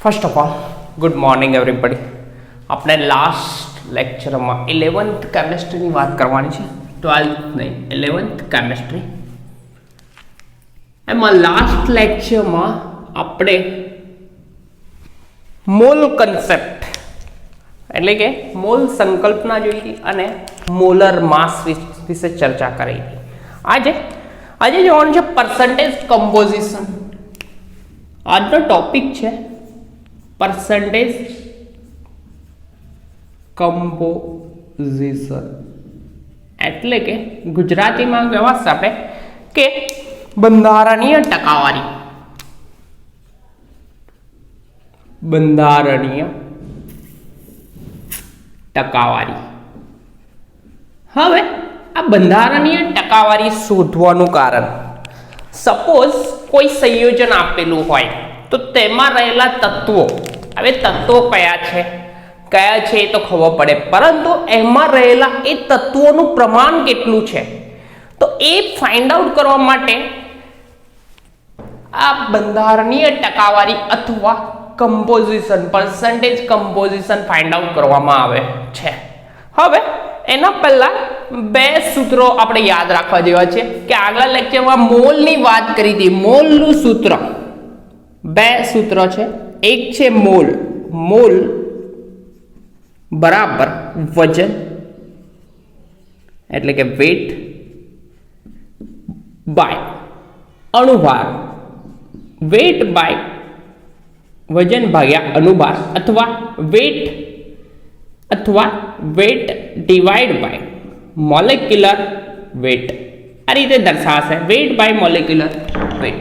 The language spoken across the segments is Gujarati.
First of all good morning everybody. આપણે લાસ્ટ લેક્ચરમાં 11th કેમેસ્ટ્રીની વાત કરવાની છે. 12th નહીં, 11th કેમેસ્ટ્રી. એમાં લાસ્ટ લેક્ચરમાં આપણે મોલ કન્સેપ્ટ એટલે કે મોલ સંકલ્પના જોઈ હતી અને મોલર માસ વિશે ચર્ચા કરી હતી. આજે જોવાનું છે પર્સન્ટેજ કમ્પોઝિશન. આજનો ટોપિક છે પરસેન્ટેજ કમ્પોઝિશન એટલે કે ગુજરાતીમાં કહેવાશે આપણે કે બંધારણીય ટકાવારી. બંધારણીય ટકાવારી. હવે આ બંધારણીય ટકાવારી શોધવાનું કારણ, સપોઝ કોઈ સંયોજન આપેલું હોય તો તેમાં રહેલા તત્વો, હવે તત્વો કયા છે એ તો ખબર પડે, પરંતુ એમાં રહેલા એ તત્વોનું પ્રમાણ કેટલું છે તો એ ફાઇન્ડ આઉટ કરવા માટે આ બંધારણીય ટકાવારી અથવા composition, percentage composition find out કરવામાં આવે છે. હવે એના પહેલા બે સૂત્રો આપણે યાદ રાખવા જેવા છે કે આગલા લેક્ચરમાં મોલની વાત કરી હતી. મોલનું સૂત્ર, બે સૂત્ર છે. એક છે મોલ બરાબર વજન એટલે કે વેટ બાય અણુભાર, વેટ બાય વજન ભાગ્યા અણુભાર, અથવા weight divide by molecular weight. આ રીતે દર્શાવશે વેટ બાય મોલેક્યુલર વેટ.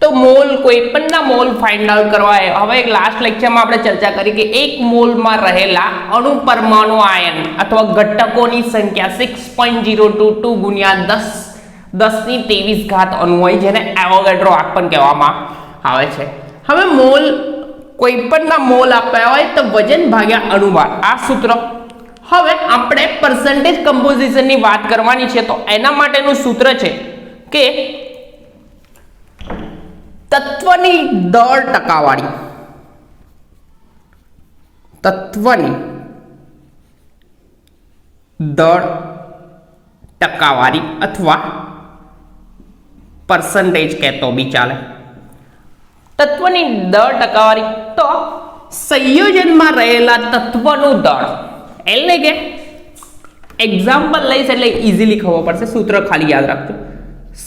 તો મોલ, કોઈ પણના મોલ ફાઇન્ડ આઉટ કરવા. હવે લાસ્ટ લેક્ચરમાં આપણે ચર્ચા કરી કે એક મોલમાં રહેલા અણુ પરમાણુ આયન અથવા ઘટકોની સંખ્યા 6.022 ગુણ્યા 10⁻23 અણુ હોય, જેને એવોગાડ્રો પણ કહેવામાં આવે છે. હવે મોલ, કોઈ પણના મોલ આપ્યા હોય તો વજન ભાગ્યા અણુભાર, આ સૂત્ર. હવે આપણે પર્સન્ટેજ કમ્પોઝિશનની વાત કરવાની છે તો એના માટેનું સૂત્ર છે કે તત્વની દળ ટકાવારી. તત્વની દળ ટકાવારી અથવા પર્સન્ટેજ કહેતો બી ચાલે. તત્વની દળ ટકાવારી તો સંયોજનમાં રહેલા તત્વનું દળ, એટલે કે એક્ઝામ્પલ લઈશ એટલે ઇઝીલી ખબર પડશે. સૂત્ર ખાલી યાદ રાખજો.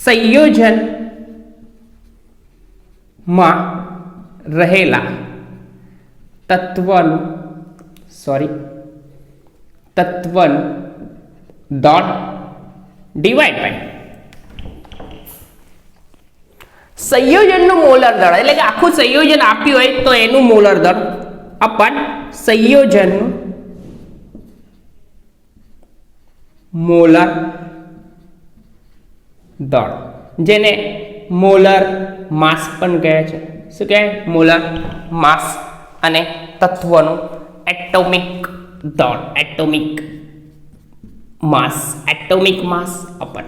સંયોજનમાં રહેલા તત્વનું દળ ડિવાઈડ બાય સંયોજનનું મોલર દળ, એટલે કે આખું સંયોજન આપ્યું હોય તો એનું મોલર દળ અપન સંયોજનનું મોલર દળ, જેને મોલર માસ પણ કહે છે. શું કહે? મોલર માસ. અને તત્વનું એટોમિક દળ, એટોમિક માસ અપન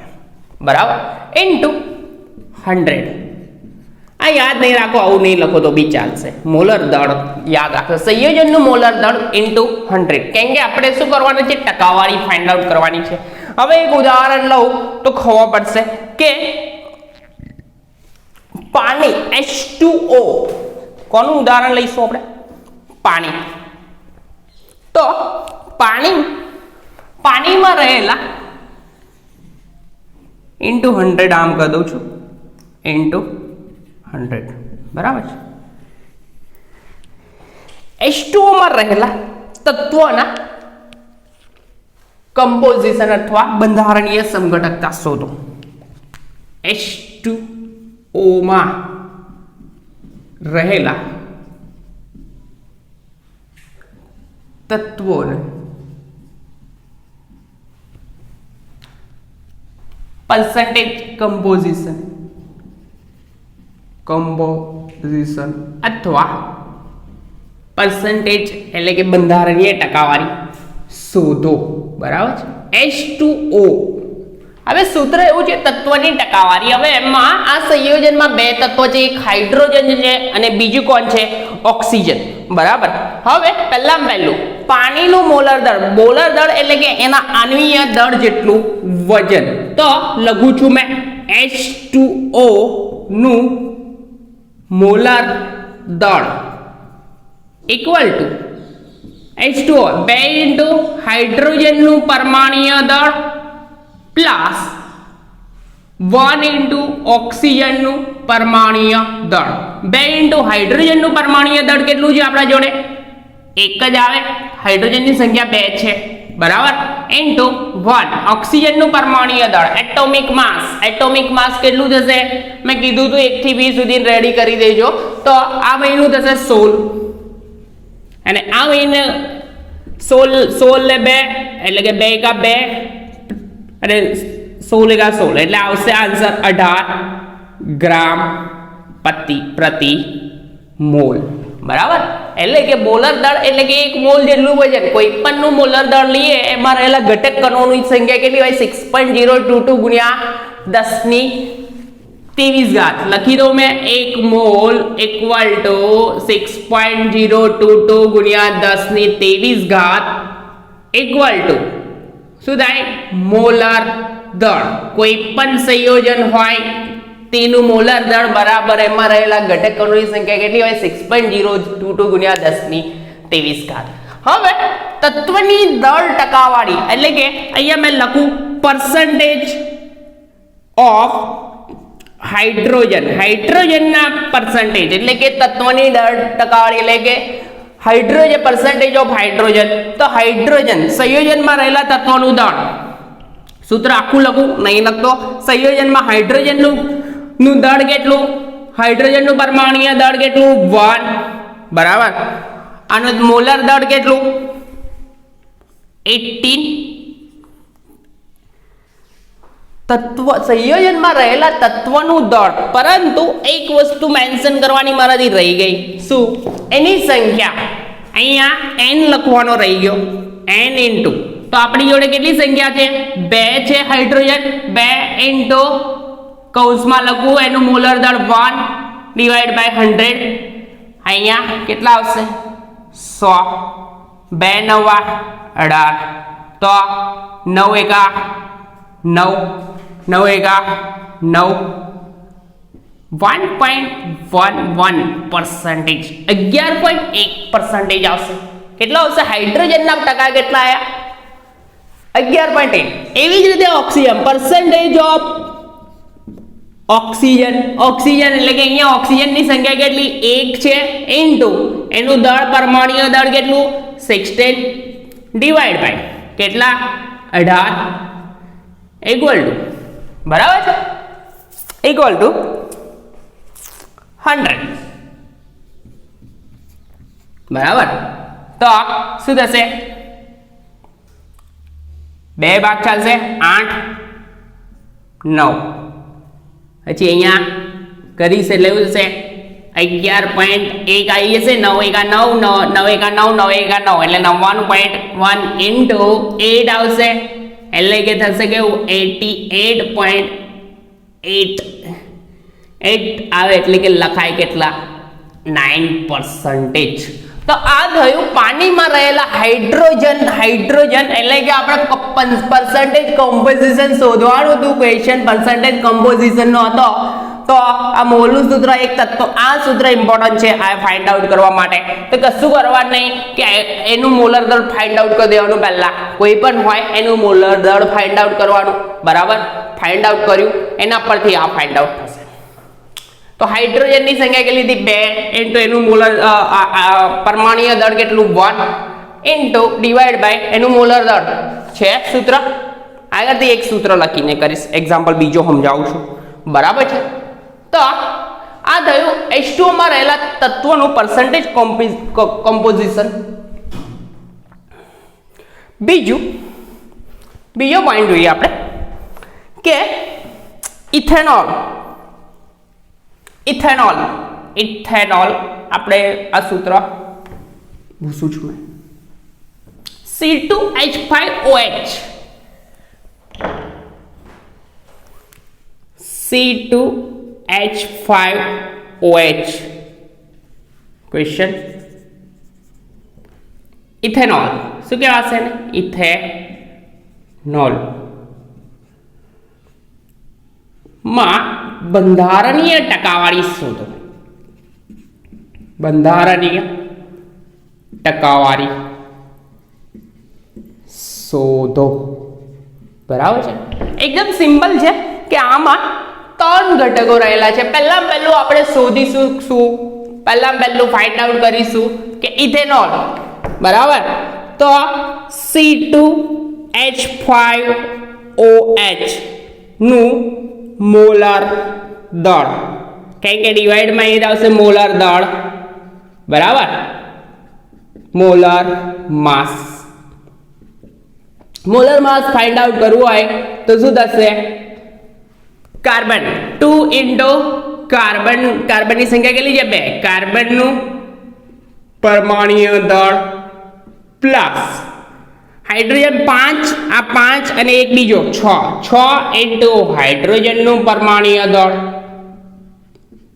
બરાબર ઇન્ટુ 100. આ યાદ નહીં રાખો, આવું નહીં લખો તો બી ચાલશે. મોલર દળ યાદ રાખો, સંયોજનનું મોલર દળ ઇન્ટુ 100. કેમ કે આપણે શું કરવાનું છે? ટકાવારી ફાઇન્ડ આઉટ કરવાની છે. હવે એક ઉદાહરણ લઉં તો ખબર પડશે કે પાણી H2O, કોનું ઉદાહરણ લઈશું આપણે? પાણી. તો પાણીમાં રહેલા ઇન્ટુ 100, આમ કરી દઉં છું, ઇન્ટુ 100 બરાબર છે. H2O માં રહેલા તત્વોના કમ્પોઝિશન અથવા બંધારણીય સંઘટકતા શોધો. H2O માં રહેલા તત્વોને પર્સન્ટેજ કમ્પોઝિશન અથવા પર્સન્ટેજ એટલે કે બંધારણીય ટકાવારી શોધો. બરાબર છે. H2O હવે સૂત્ર એવું છે તત્વની ટકાવારી. હવે એમાં આ સંયોજનમાં બે તત્વો છે, એક હાઇડ્રોજન છે અને બીજું કોણ છે? ઓક્સિજન. બરાબર. હવે પહેલું પાણીનું મોલર દળ. મોલર દળ એટલે કે એના આણ્વીય દળ જેટલું વજન. તો લખું છું મેં H2O નું મોલર દળ ઇક્વલ ટુ H2O 2 હાઇડ્રોજનનું પરમાણ્વીય દળ પ્લસ 1 ઓક્સિજનનું પરમાણ્વીય દળ. 2 હાઇડ્રોજનનું પરમાણ્વીય દળ કેટલું છે આપણા જોડે? એક જ આવે, હાઇડ્રોજનની સંખ્યા 2 છે. બરાબર. ઇન્ટુ 1 ઓક્સિજનનું પરમાણ્વીય દળ, એટોમિક માસ. એટોમિક માસ કેટલું થશે? મેં કીધું તું 1 થી 20 સુધી રેડી કરી દેજો. તો આ ભાઈનું થશે 16 અને આ ભાઈને 16 ને 2 એટલે કે 2 એકા 2 અને 16 એકા 16 એટલે આવશે આન્સર 18 ગ્રામ પ્રતિ મોલ. બરાબર. એટલે કે મોલર દળ એટલે કે એક મોલ જેટલું વજન. કોઈ પણનું મોલર દળ લઈએ એમાં રહેલા ઘટક કણોની સંખ્યા કેટલી હોય? 6.022 ગુણ્યા 10⁻23 લખી દઉં મેં. 1 મોલ ઇક્વલ ટુ 6.022 ગુણ્યા 10⁻23 ઇક્વલ ટુ શું થાય? મોલર દળ. કોઈ પણ સંયોજન હોય તેનું મોલર દળ બરાબર એમાં રહેલા ઘટકોની સંખ્યા કેટલી હોય? 6.022 ગુણ્યા 10⁻23. હવે તત્વની દળ ટકાવારી એટલે કે અહીંયા મેં લખું પર્સન્ટેજ ઓફ હાઇડ્રોજન. હાઇડ્રોજનના પર્સન્ટેજ એટલે કે તત્વની દળ ટકાવારી એટલે કે હાઇડ્રોજન પર્સન્ટેજ ઓફ હાઇડ્રોજન. તો હાઇડ્રોજન સંયોજનમાં રહેલા તત્વોનું દળ. સૂત્ર આખું લખું નહીં લખતો. સંયોજનમાં હાઇડ્રોજનનું દળ કેટલું? હાઇડ્રોજનનું પરમાણ્વીય દળ કેટલું? 1. બરાબર. આનું મોલર દળ કેટલું? 18. તત્વ સંયોજનમાં રહેલા તત્વનું દળ. પરંતુ એક વસ્તુ મેન્શન કરવાની મારાથી રહી ગઈ. શું? એની સંખ્યા. અહીંયા n લખવાનો રહી ગયો. n ઇન્ટુ તો આપણી જોડે કેટલી સંખ્યા છે? 2 છે હાઇડ્રોજન. 2 ઇન્ટુ કૌંસમાં લખવું એનું મોલર દળ 1 ડિવાઇડ બાય 100. અહીંયા કેટલા આવશે? 100. 2 નવા 18. તો 9 એકા 9 9 એકા 9 1.11%. 11.1% આવશે. કેટલા આવશે? હાઇડ્રોજનના ટકા કેટલા આયા? 11.1. એવી જ રીતે oxygen percentage of oxygen. Oxygen એટલે કે અહીંયા ઓક્સિજનની સંખ્યા કેટલી? 1 છે ઇન્ટુ એનું દળ પરમાણ્વીય દળ કેટલું? 16 ડિવાઇડ બાય કેટલા? 18 ઇક્વલ ટુ બરાબર છે ઇક્વલ ટુ 100. બરાબર. તો શું થશે? 2 ભાગ ચાલશે 8 9 પછી અહીંયા કરીશ એટલે એવું થશે 11.1 આવી જશે. 9 એકા 9 9 એકા 9 9 એકા 9 એટલે 99.1 ઇન્ટુ 8 આવશે. એટલે કે થશે કેવું? 88.8 આવે એટલે કે લખાય કેટલા? 9%. તો આ થયું પાણીમાં રહેલા હાઇડ્રોજન. હાઇડ્રોજન એટલે કે આપણે પર્સન્ટેજ કમ્પોઝિશન શોધવાનું હતું. ક્વેશ્ચન પર્સન્ટેજ કમ્પોઝિશન નો હતો. તો આ મોલનું સૂત્ર એક તત્વ આ સૂત્ર ઇમ્પોર્ટન્ટ છે આ ફાઇન્ડ આઉટ કરવા માટે. તો કશું કરવાનું નહીં કે એનું મોલર દળ ફાઇન્ડ આઉટ કરી દેવાનું. પહેલા કોઈ પણ હોય એનું મોલર દળ ફાઇન્ડ આઉટ કરવાનું. બરાબર. ફાઇન્ડ આઉટ કર્યું એના પરથી આ ફાઇન્ડ આઉટ થશે. તો હાઇડ્રોજનની સંખ્યા કેટલી હતી? 2 ઇન્ટુ એનું મોલર પરમાણ્વીય દળ કેટલું? 1 ઇન્ટુ ડિવાઇડ બાય એનું મોલર દળ છે સૂત્ર. આગળથી એક સૂત્ર લખીને કરીશ. એક્ઝામ્પલ બીજો સમજાવું છું. બરાબર છે. તો આ થયું H2O માં રહેલા તત્વોનું પર્સન્ટેજ કમ્પોઝિશન. બીજો પોઈન્ટ જોઈએ આપણે કે ઇથેનોલ. ઇથેનોલ આપણે આ સૂત્ર ભૂસું છું મેં. C2H5OH C2H5OH ક્વેશ્ચન ઇથેનોલ શું કહેવાશે ને ઇથેનોલ માં બંધારણીય ટકાવારી શોધો બંધારણીય ટકાવારી શોધો બરાબર છે એકદમ સિમ્પલ છે કે આમાં ત્રણ ઘટકો રહેલા છે પહેલા પહેલું આપણે શોધીશું શું પહેલા પહેલું ફાઇન્ડ આઉટ કરીશું કે ઇથેનોલ બરાબર તો C2H5OH નું મોલર દળ કારણ કે ડિવાઇડમાં એ આવશે મોલર દળ બરાબર મોલર માસ ફાઇન્ડ આઉટ કરવું હોય તો શું થશે કાર્બન 2 ઇન્ટુ કાર્બનની સંખ્યા કેટલી છે 2 કાર્બનનું પરમાણુય દળ પ્લસ હાઇડ્રોજન 5 આ 5 અને એક બીજો 6 ઇન્ટુ હાઇડ્રોજનનું પરમાણુય દળ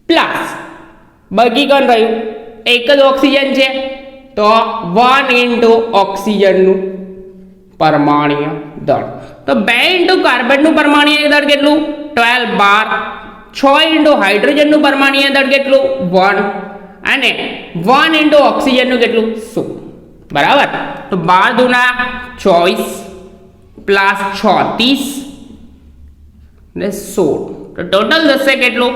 પ્લસ બાકી કોણ રહ્યું એક જ ઓક્સિજન છે તો 1 ઇન્ટુ ઓક્સિજનનું પરમાણુય દળ તો 2 ઇન્ટુ કાર્બનનું પરમાણુય દળ કેટલું 12 6 ઇન્ટુ હાઇડ્રોજનનું પરમાણુય દળ કેટલું 1 અને 1 ઇન્ટુ ઓક્સિજનનું કેટલું 16 બરાબર તો 12 દુના 24 પ્લસ 6 30 ને 16 તો ટોટલ થશે કેટલું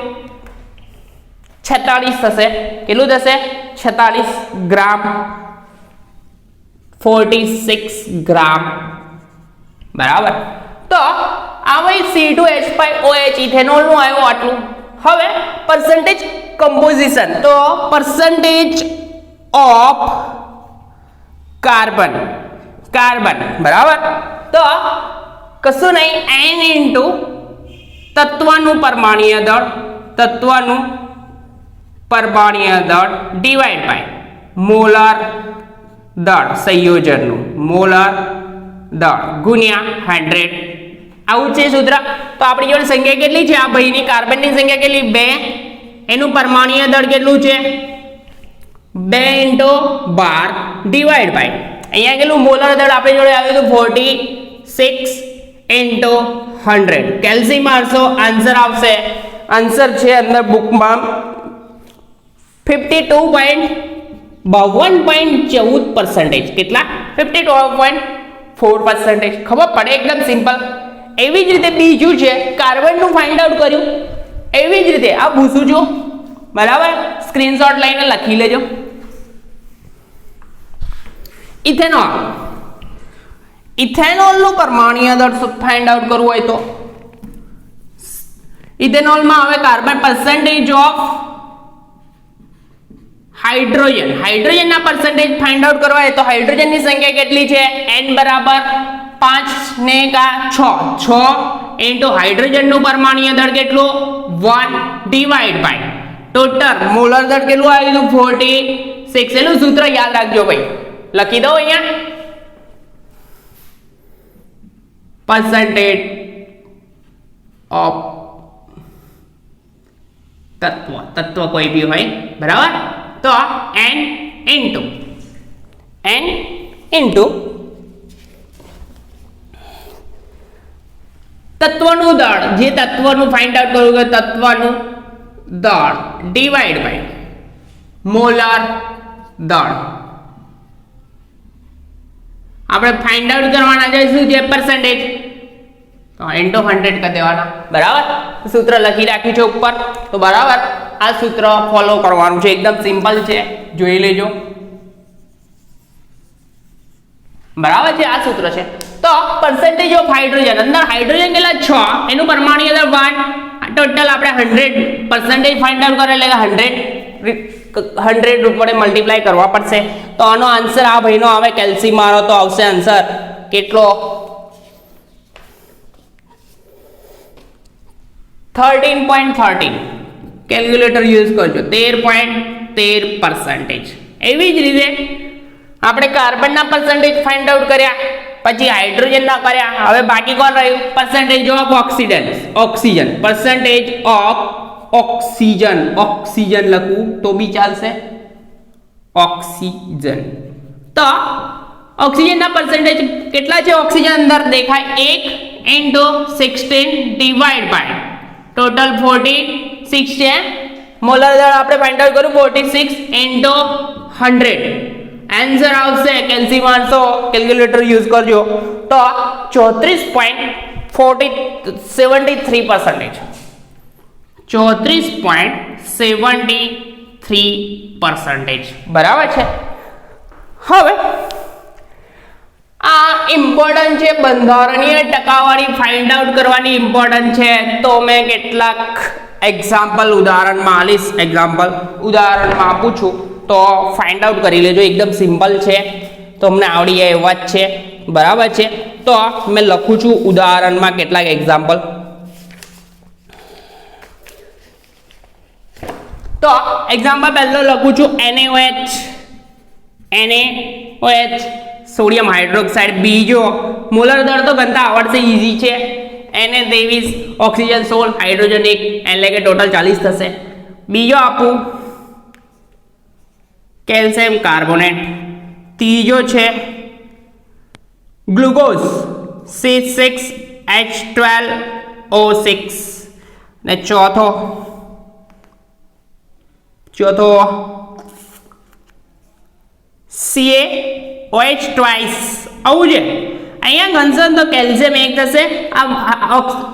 46 થશે કેટલું થશે 46 ગ્રામ 46 ગ્રામ બરાબર તો આ ભાઈ C2H5OH ઇથેનોલ નું આવ્યું આટલું હવે પરસેન્ટેજ કમ્પોઝિશન તો પરસેન્ટેજ ઓફ કાર્બન બરાબર તો કશું નહીં n ઇન્ટુ તત્વનું પરમાણુય દળ ડિવાઇડ બાય મોલર દળ સંયોજનનું મોલર દળ ગુણ્યા 100 આવું છે સૂત્ર તો આપણી જોડે સંખ્યા કેટલી છે આ ભાઈની કાર્બનની સંખ્યા કેટલી 2 એનું પરમાણુય દળ કેટલું છે 2 ઇન્ટુ 12 ડિવાઇડ બાય અહીંયા કેટલું મોલર દળ આપણી જોડે આવ્યું હતું 46 ઇન્ટુ 100 કેલ્સી મારશો આન્સર આવશે આન્સર છે અંદર બુકમાં 52.14% કેટલા 52.4% ખબર પડે એકદમ સિમ્પલ એવી જ રીતે બીજું છે કાર્બનનું ફાઇન્ડ આઉટ કર્યું એવી જ રીતે આ પૂછું છું બરાબર સ્ક્રીનશોટ લઈને લખી લેજો ઇથેનોલનું પરમાણુય દળ ફાઇન્ડ આઉટ કરવું હોય તો ઇથેનોલમાં હવે કાર્બન પરસેન્ટેજ ઓફ હાઇડ્રોજનના પરસેન્ટેજ ફાઇન્ડ આઉટ કરવા હોય તો હાઇડ્રોજનની સંખ્યા કેટલી છે n બરાબર 5 ને 6 ઇન્ટુ હાઇડ્રોજનનું પરમાણુય દળ કેટલું 1 ડિવાઇડ બાય ટોટલ મોલર દળ કેટલું આવ્યું 46 એનું સૂત્ર યાદ રાખજો ભાઈ લખી દો અહીંયા પરસેન્ટેજ ઓફ તત્વ કોઈ બી હોય બરાબર તો n ઇન્ટુ તત્વનું દળ જે તત્વનું ફાઇન્ડ આઉટ કરવું કે તત્વનું દળ ડિવાઇડ બાય મોલર દળ આપણે ફાઇન્ડ આઉટ કરવાના છે શું છે પરસેન્ટેજ તો ઇન્ટુ 100 કરી દેવાના બરાબર સૂત્ર લખી રાખ્યું છે ઉપર તો બરાબર આ સૂત્ર ફોલો કરવાનું છે એકદમ સિમ્પલ છે જોઈ લેજો બરાબર છે આ સૂત્ર છે તો પરસેન્ટેજ ઓફ હાઇડ્રોજન અંદર હાઇડ્રોજન કેટલા 6 એનું પરમાણુય દળ 1 ટોટલ આપણે 100% ફાઇન્ડ આઉટ કરે એટલે 100 વડે મલ્ટીપ્લાય કરવા પડશે તો આનો આન્સર આ ભાઈનો આવે કેલ્સી મારો તો આવશે આન્સર કેટલો 13.13 કેલ્ક્યુલેટર યુઝ કરજો 13.13% એવી જ રીતે આપણે કાર્બનના પરસેન્ટેજ ફાઇન્ડ આઉટ કર્યા પછી હાઇડ્રોજનના કર્યા, હવે બાકી કોણ રહ્યું? percentage of oxygen, percentage of oxygen લખું તો બી ચાલશે, ઓક્સિજન. તો ઓક્સિજનના percentage કેટલા છે? ઓક્સિજન અંદર દેખાય 1 into 16 ડિવાઇડ બાય ટોટલ 46 છે. મોલર દળ આપણે ફાઇન્ડ આઉટ કર્યું 46 into 100. આન્સર આવશે, કેલ્શિયમ આન્સર કેલ્ક્યુલેટર યુઝ કરજો, તો 34.73%. 34.73%. બરાબર છે. હવે આ ઇમ્પોર્ટન્ટ છે, બંધારણીય ટકાવારી ફાઇન્ડ આઉટ કરવાની ઇમ્પોર્ટન્ટ છે. તો મેં કેટલાક એક્ઝામ્પલ ઉદાહરણમાં આલીશ, ઉદાહરણમાં આપું છું તો ફાઇન્ડ આઉટ કરી લેજો. એકદમ સિમ્પલ છે, તો અમને આવડી જાય એવા જ છે. બરાબર છે. તો મેં લખું છું ઉદાહરણમાં કેટલાક એક્ઝામ્પલ. તો એક્ઝામ્પલ પહેલો લખું છું NaOH સોડિયમ હાઇડ્રોક્સાઇડ. બીજો મોલર દર તો ગણતા આવડશે, ઈઝી છે. Na23 ઓક્સિજન 16 હાઇડ્રોજન 1 એટલે કે ટોટલ 40 થશે. બીજો આપું કેલ્શિયમ કાર્બોનેટ. ત્રીજો છે ગ્લુકોઝ C6H12O6 ને ચોથો CaOH ટ્વાઇસ. આવું છે. અહીંયા ગણશો તો કેલ્શિયમ 1 થશે, આ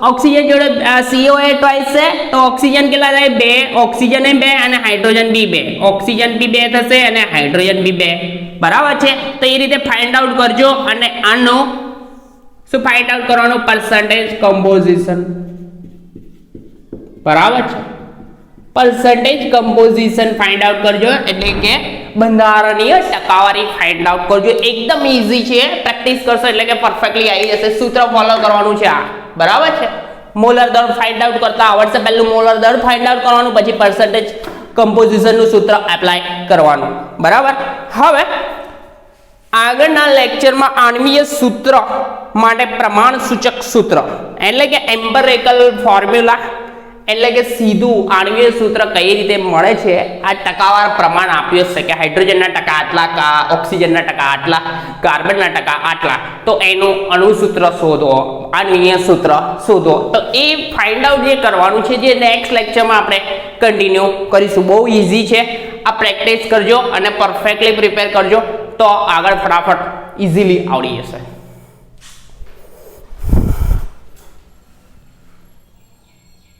ઓક્સિજન જોડે CaOH ટ્વાઇસ છે તો ઓક્સિજન કેટલા થાય? 2, ઓક્સિજન 2 અને હાઇડ્રોજન બી 2. ઓક્સિજન બી 2 થશે અને હાઇડ્રોજન બી 2. બરાબર છે. તો એ રીતે ફાઇન્ડ આઉટ કરજો. અને આનો શું ફાઇન્ડ આઉટ કરવાનું? percentage composition. બરાબર છે. percentage composition ફાઇન્ડ આઉટ કરજો, એટલે કે બંધારણીય ટકાવારી ફાઇન્ડ આઉટ કરજો. એકદમ ઈઝી છે, પ્રેક્ટિસ કરશો એટલે કે પરફેક્ટલી આવી જશે. સૂત્ર ફોલો કરવાનું છે આ. બરાબર છે. મોલર દર ફાઇન્ડ આઉટ કરતા આવડશે. પહેલું મોલર દર ફાઇન્ડ આઉટ કરવાનું, પછી percentage composition નું સૂત્ર એપ્લાય કરવાનું. બરાબર. હવે આગળના લેક્ચરમાં આણ્વીય સૂત્ર માટે પ્રમાણ સૂચક સૂત્ર એટલે કે એમ્પિરિકલ ફોર્મ્યુલા એટલે કે સીધું આણ્વીય સૂત્ર કઈ રીતે મળે છે, આ ટકાવાર પ્રમાણ આપ્યું છે કે હાઇડ્રોજનના ટકા આટલા, ઓક્સિજનના ટકા આટલા, કાર્બનના ટકા આટલા, તો એનું અણુસૂત્ર શોધો, આણ્વીય સૂત્ર શોધો. તો એ ફાઇન્ડ આઉટ જે કરવાનું છે, જે નેક્સ્ટ લેક્ચરમાં આપણે કન્ટિન્યુ કરીશું. બહુ ઈઝી છે. આ પ્રેક્ટિસ કરજો અને પરફેક્ટલી પ્રિપેર કરજો, તો આગળ ફટાફટ ઇઝીલી આવડી જશે.